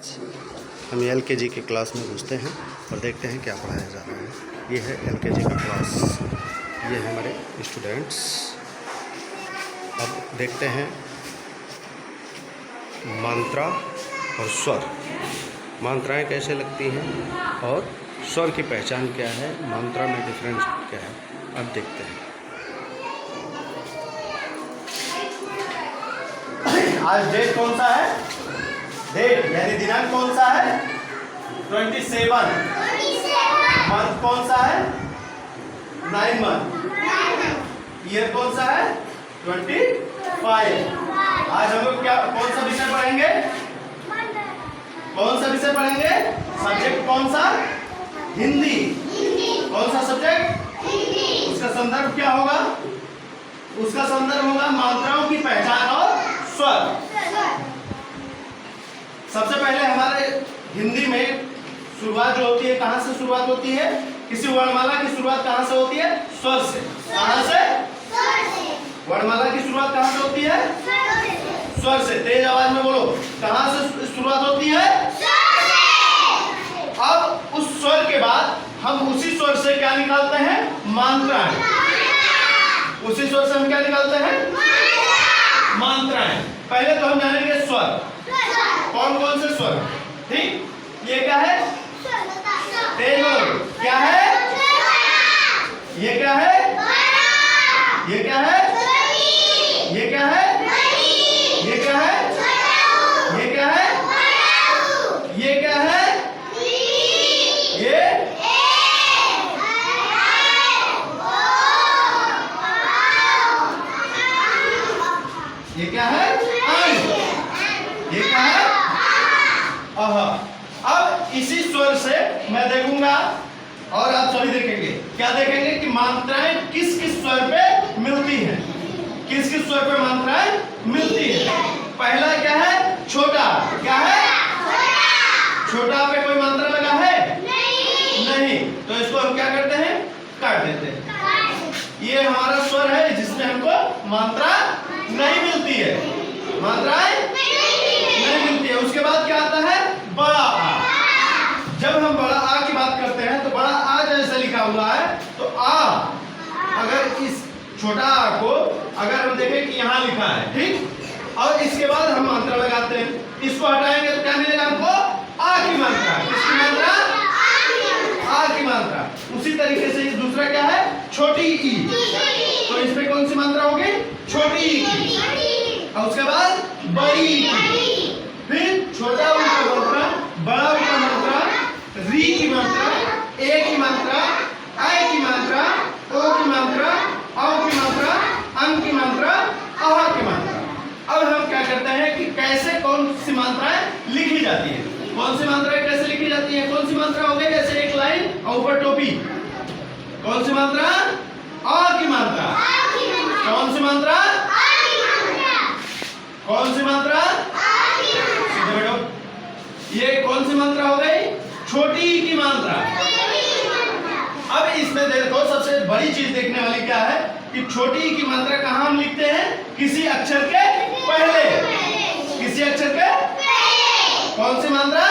हम एलकेजी के क्लास में घुसते हैं और देखते हैं क्या पढ़ाया जा रहा है। ये है एलकेजी का क्लास, ये है हमारे स्टूडेंट्स। अब देखते हैं मात्रा और स्वर, मात्राएं कैसे लगती हैं और स्वर की पहचान क्या है, मात्रा में डिफरेंस क्या है, अब देखते हैं। आज डेट कौन सा है? डेट यानी दिनांक कौन सा है? 27। मंथ कौन सा है? 9 मंथ। ईयर कौन सा है? 25। आज हम लोग क्या कौन सा विषय पढ़ेंगे? कौन सा विषय पढ़ेंगे? सब्जेक्ट कौन सा? हिंदी। कौन सा सब्जेक्ट? हिंदी। उसका संदर्भ क्या होगा? उसका संदर्भ होगा मात्राओं की पहचान और स्वर। सबसे पहले हमारे हिंदी में शुरुआत जो होती है, कहाँ से शुरुआत होती है? किसी वर्णमाला की शुरुआत कहाँ से होती है? स्वर से। कहाँ से? वर्णमाला की शुरुआत कहाँ से होती है? स्वर से। तेज आवाज में बोलो, कहाँ से शुरुआत होती है? अब उस स्वर के बाद हम उसी स्वर से क्या निकालते हैं? मात्राएं। उसी स्वर से हम क्या निकालते हैं? मात्राएं। पहले तो हम जानेंगे स्वर, कौन कौन से स्वर। ठीक, ये क्या है? तेज बोलो, क्या है? ये क्या है? ये क्या है? ये क्या है? ये क्या है? ये क्या है? ये क्या है? ये क्या है? ये क्या है? अब इसी स्वर से मैं देखूंगा और आप सभी देखेंगे। क्या देखेंगे कि मात्राएं किस किस स्वर पे मिलती हैं, किस किस स्वर पे मात्राएं मिलती हैं। पहला क्या है? छोटा। क्या है? छोटा पे कोई मात्रा लगा है? नहीं। तो इसको हम क्या करते हैं? काट देते हैं। ये हमारा स्वर है जिसमें हमको मात्रा नहीं मिलती है, मात्राएं नहीं मिलती है। उसके बाद क्या आता है? बड़ा आ। जब हम बड़ा आ की बात करते हैं तो बड़ा आ जैसे लिखा हुआ है, तो आ अगर इस छोटा आ को अगर हम देखें कि यहाँ लिखा है, ठीक, और इसके बाद हम मात्रा लगाते हैं, इसको हटाएंगे तो क्या मिलेगा हमको? आ की मात्रा। किसकी मात्रा? आ की मात्रा। उसी तरीके से दूसरा क्या है? छोटी ई। तो इसमें कौन सी मात्रा होगी? छोटी ई की। और उसके बाद बड़ी ई की। फिर छोटा ऊ का मात्रा, बड़ा ऊ का मात्रा, री की मात्रा, ए की मात्रा, आई की मात्रा, ओ की मात्रा, औ की मात्रा, अं की मात्रा, अह की मात्रा। अब हम क्या करते हैं कि कैसे कौन सी मात्राएं लिखी जाती है, कौन सी मात्राएं कैसे लिखी जाती है। कौन सी मात्रा हो गई? जैसे एक लाइन और ऊपर टोपी। कौन सी मात्रा? आ की मात्रा। कौन सी मात्रा? कौन सी मात्रा? सीधे बैठो। ये कौन सी मात्रा हो गई? छोटी की मात्रा। अब इसमें देखो, सबसे बड़ी चीज देखने वाली क्या है कि छोटी की मात्रा कहाँ हम लिखते हैं? किसी अक्षर के पहले। किसी अक्षर के कौन सी मात्रा?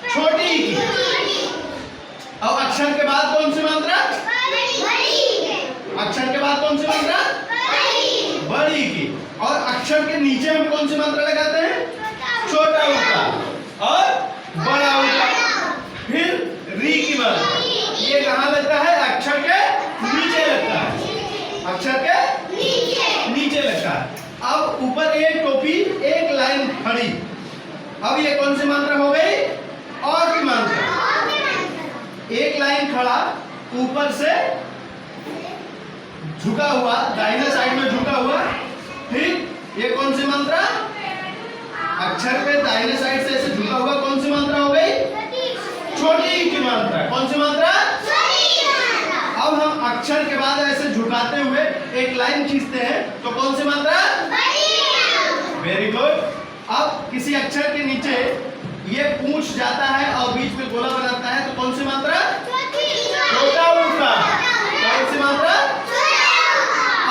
छोटी की। और अक्षर के बाद कौन सी मात्रा? अक्षर के बाद कौन सी मात्रा? बड़ी की। और अक्षर के नीचे हम कौन सी मात्रा लगाते हैं? छोटा ऊ का और बड़ा ऊ का। फिर री की मात्रा, ये कहाँ लगता है? अक्षर के नीचे लगता है, अक्षर के नीचे लगता है। अब ऊपर एक टोपी, एक लाइन खड़ी। अब ये कौन सी मात्रा हो गई? और की मात्रा। एक लाइन खड़ा, ऊपर से झुका हुआ, दाहिने साइड में झुका हुआ। फिर ये कौन सी मात्रा? अक्षर पे दाहिने साइड से ऐसे झुका हुआ, कौन सी मात्रा हो गई? छोटी की मात्रा। कौन सी मात्रा? अब हम अक्षर के बाद ऐसे झुकाते हुए एक लाइन खींचते हैं, तो कौन सी मात्रा? Very good. अब किसी अक्षर के नीचे ये पूंछ जाता है और बीच में गोला बनाता है, तो कौन सी मात्रा? छोटा ऊ का। कौन सी मात्रा?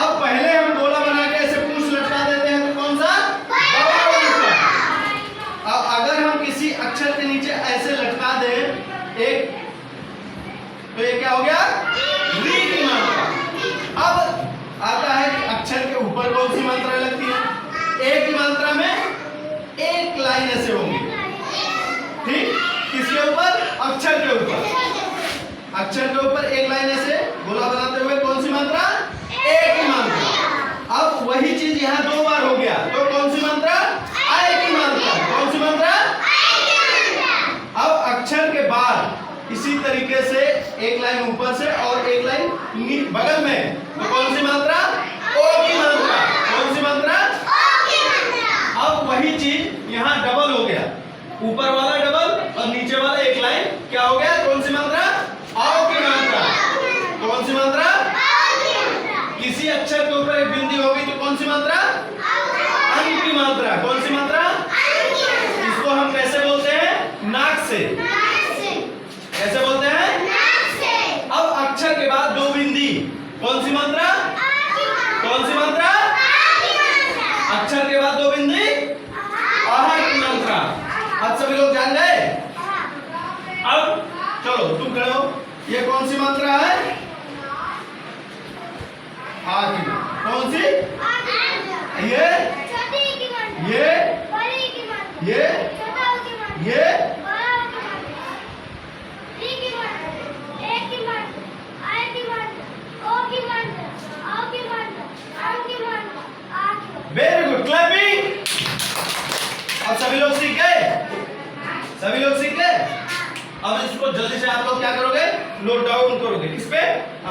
अब पहले हम गोला बना के ऐसे पूंछ लटका देते हैं, तो कौन सा? बड़ा ऊ का। अब अगर हम किसी अक्षर के नीचे क्या हो गया? री की मात्रा। अब आता है कि अक्षर के ऊपर कौन सी मात्रा लगती है? एक मात्रा में एक लाइन ऐसे होंगी, ठीक? किसके ऊपर? अक्षर के ऊपर। अक्षर के ऊपर एक लाइन ऐसे गोला बनाते हुए कौन सी मात्रा? ए की मात्रा। अब वही चीज यहाँ दो बार हो गया, तो कौन सी मात्रा? आय की मात्रा। कौन सी मात्रा? अब अक्षर के बाद इसी तरीके से एक लाइन ऊपर से और एक लाइन बगल में, तो कौन सी मात्रा? ओ की मात्रा। कौन सी मात्रा? अब वही चीज यहाँ डबल हो गया, ऊपर वाला डबल और नीचे वाला एक लाइन क्या हो गया? कौन सी मात्रा? आओ की मात्रा। कौन सी मात्रा? किसी अक्षर के ऊपर एक बिंदी होगी तो कौन सी मात्रा? अंक की मात्रा। कौन सी मात्रा? इसको हम कैसे बोलते हैं? नाक से। कैसे बोलते हैं? अब अक्षर के बाद दो बिंदी, कौन सी मात्रा? कौन सी मात्रा? अक्षर के बाद दो बिंदी, आहा की मात्रा। अब सभी लोग जान गए? अब चलो तुम खड़े हो, ये कौन सी मात्रा है? आ की। कौन सी? ये वेरी गुड, क्लैपिंग। अब सभी लोग सीख गए? सभी लोग सीख गए? अब इसको जल्दी से आप लोग क्या करोगे? नोट डाउन करोगे। किस पे?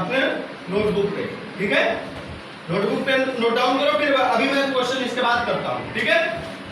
अपने नोटबुक पे, ठीक है? नोटबुक पे नोट डाउन करो, फिर अभी मैं क्वेश्चन इसके बाद करता हूँ, ठीक है?